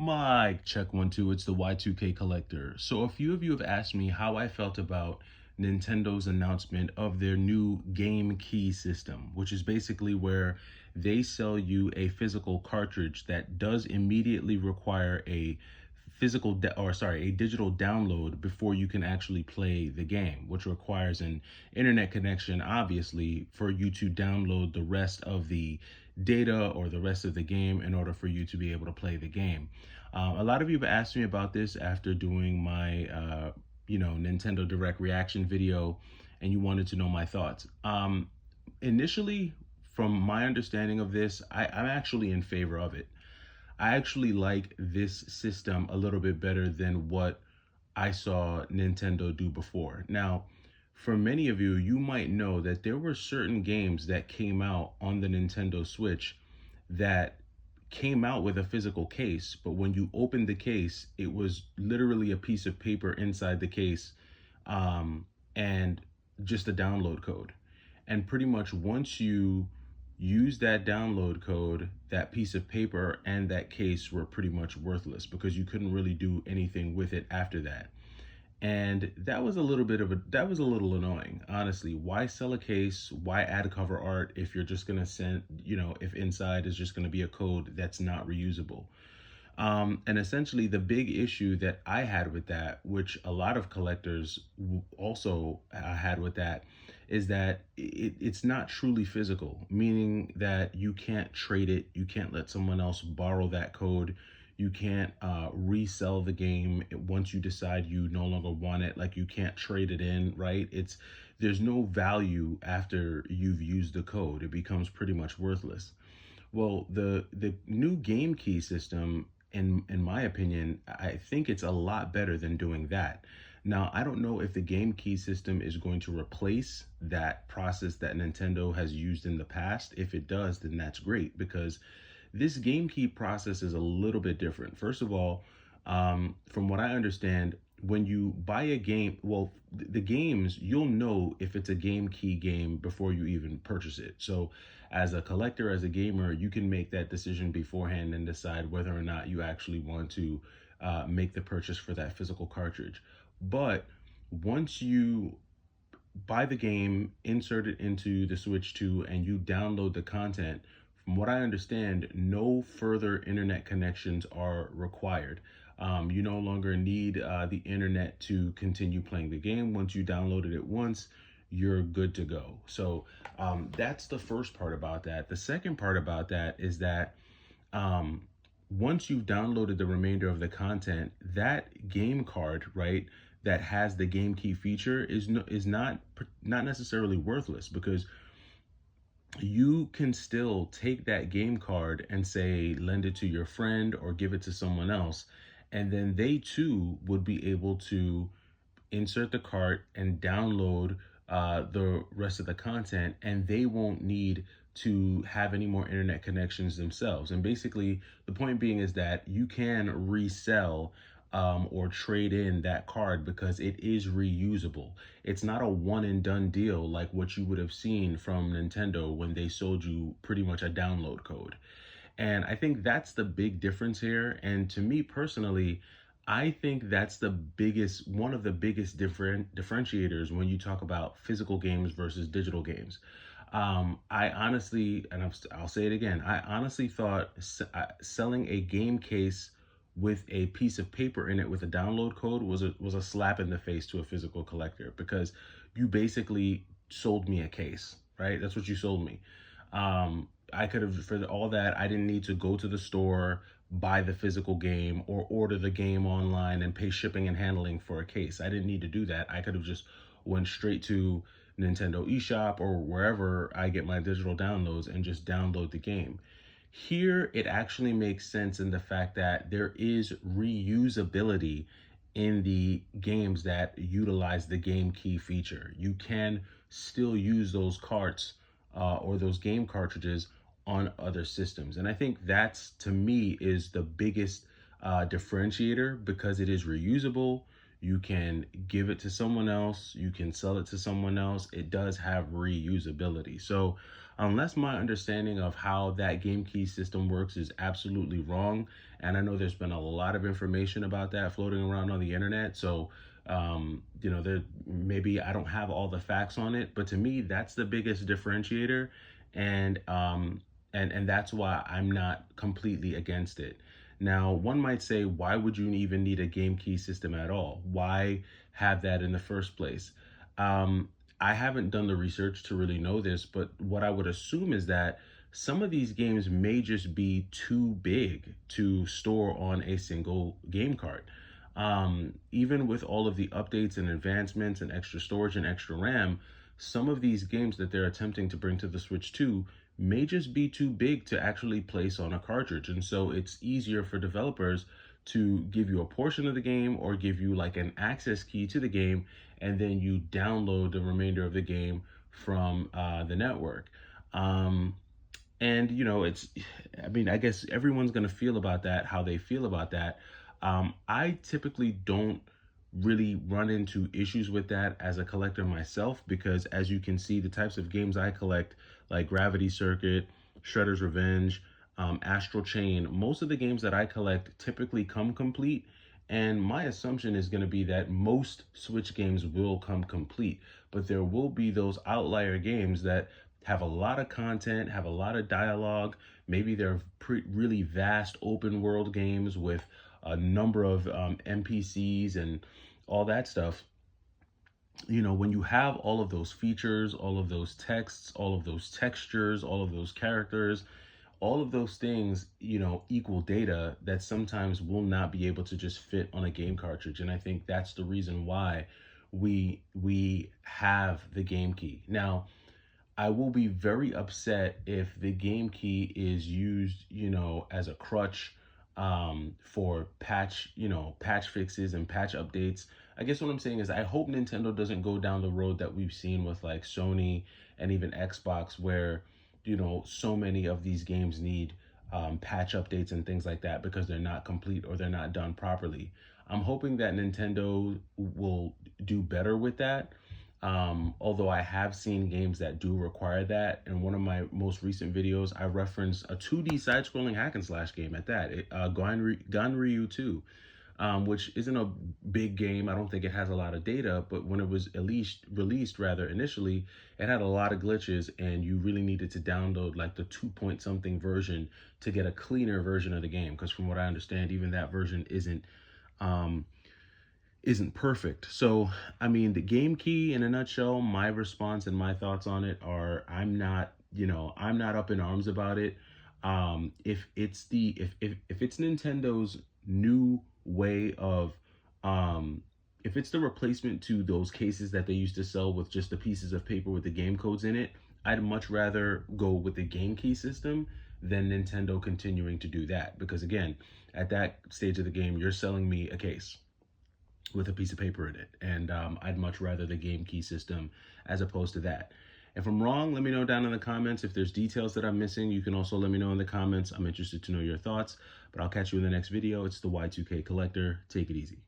Mike, check 1 2. It's the Y2K collector. So, a few of you have asked me how I felt about Nintendo's announcement of their new game key system, which is basically where they sell you a physical cartridge that does immediately require a a digital download before you can actually play the game, which requires an internet connection, obviously, for you to download the rest of the data or the rest of the game in order for you to be able to play the game. A lot of you have asked me about this after doing my, Nintendo Direct reaction video, and you wanted to know my thoughts. Initially, from my understanding of this, I'm actually in favor of it. I actually like this system a little bit better than what I saw Nintendo do before. Now, for many of you, you might know that there were certain games that came out on the Nintendo Switch that came out with a physical case, but when you opened the case, it was literally a piece of paper inside the case, and just a download code. And pretty much once you use that download code, that piece of paper and that case were pretty much worthless because you couldn't really do anything with it after that. And that was a little annoying, honestly. Why sell a case? Why add cover art if you're just gonna send, if inside is just gonna be a code that's not reusable? And essentially, the big issue that I had with that, which a lot of collectors also had with that, is that it's not truly physical, meaning that you can't trade it, you can't let someone else borrow that code, you can't resell the game once you decide you no longer want it. Like, you can't trade it in, right? There's no value after you've used the code. It becomes pretty much worthless. Well, the new game key system, in my opinion, I think it's a lot better than doing that. Now, I don't know if the game key system is going to replace that process that Nintendo has used in the past. If it does, then that's great, because this game key process is a little bit different. First of all, from what I understand, when you buy a game, well, the games, you'll know if it's a game key game before you even purchase it. So as a collector, as a gamer, you can make that decision beforehand and decide whether or not you actually want to make the purchase for that physical cartridge. But once you buy the game, insert it into the Switch 2, and you download the content, from what I understand, no further internet connections are required. You no longer need the internet to continue playing the game. Once you downloaded it once, you're good to go. So that's the first part about that. The second part about that is that once you've downloaded the remainder of the content, that game card, right, that has the game key feature is not necessarily worthless, because you can still take that game card and say lend it to your friend or give it to someone else, and then they too would be able to insert the cart and download the rest of the content, and they won't need to have any more internet connections themselves. And basically, the point being is that you can resell or trade in that card because it is reusable. It's not a one and done deal like what you would have seen from Nintendo when they sold you pretty much a download code. And I think that's the big difference here. And to me personally, I think that's one of the biggest differentiators when you talk about physical games versus digital games. I honestly, and I'll say it again, I honestly thought selling a game case with a piece of paper in it with a download code was a slap in the face to a physical collector, because you basically sold me a case, right? That's what you sold me. I could have, for all that, I didn't need to go to the store, buy the physical game, or order the game online and pay shipping and handling for a case. I didn't need to do that. I could have just went straight to Nintendo eShop or wherever I get my digital downloads and just download the game. Here, it actually makes sense in the fact that there is reusability in the games that utilize the game key feature. You can still use those carts or those game cartridges on other systems. And I think that's, to me, is the biggest differentiator, because it is reusable. You can give it to someone else. You can sell it to someone else. It does have reusability. So unless my understanding of how that game key system works is absolutely wrong, And I know there's been a lot of information about that floating around on the internet. So, there maybe I don't have all the facts on it, but to me, that's the biggest differentiator, and that's why I'm not completely against it. Now, one might say, why would you even need a game key system at all? Why have that in the first place? Um, I haven't done the research to really know this, but what I would assume is that some of these games may just be too big to store on a single game cart. Even with all of the updates and advancements and extra storage and extra RAM, some of these games that they're attempting to bring to the Switch 2 may just be too big to actually place on a cartridge. And so it's easier for developers to give you a portion of the game or give you like an access key to the game, and then you download the remainder of the game from the network. Um, and I mean, I guess everyone's going to feel about that how they feel about that. I typically don't really run into issues with that as a collector myself, because as you can see, the types of games I collect, like Gravity Circuit, Shredder's Revenge, Astral Chain, most of the games that I collect typically come complete. And my assumption is going to be that most Switch games will come complete, but there will be those outlier games that have a lot of content, have a lot of dialogue. Maybe they're really vast open world games with a number of NPCs and all that stuff. When you have all of those features, all of those texts, all of those textures, all of those characters, all of those things, equal data that sometimes will not be able to just fit on a game cartridge. And I think that's the reason why we have the game key. Now, I will be very upset if the game key is used, as a crutch for patch fixes and patch updates. I guess what I'm saying is I hope Nintendo doesn't go down the road that we've seen with like Sony and even Xbox, where, so many of these games need patch updates and things like that because they're not complete or they're not done properly. I'm hoping that Nintendo will do better with that. Although I have seen games that do require that. In one of my most recent videos, I referenced a 2D side-scrolling hack and slash game at that, Ganryu 2, which isn't a big game. I don't think it has a lot of data, but when it was at least released rather initially, it had a lot of glitches, and you really needed to download like the 2 point something version to get a cleaner version of the game. Because from what I understand, even that version um, isn't perfect. So, I mean, the game key in a nutshell, my response and my thoughts on it are I'm not up in arms about it. If it's Nintendo's new way of if it's the replacement to those cases that they used to sell with just the pieces of paper with the game codes in it, I'd much rather go with the game key system than Nintendo continuing to do that. Because again, at that stage of the game, you're selling me a case with a piece of paper in it. And I'd much rather the game key system as opposed to that. If I'm wrong, let me know down in the comments. If there's details that I'm missing, you can also let me know in the comments. I'm interested to know your thoughts, but I'll catch you in the next video. It's the Y2K Collector. Take it easy.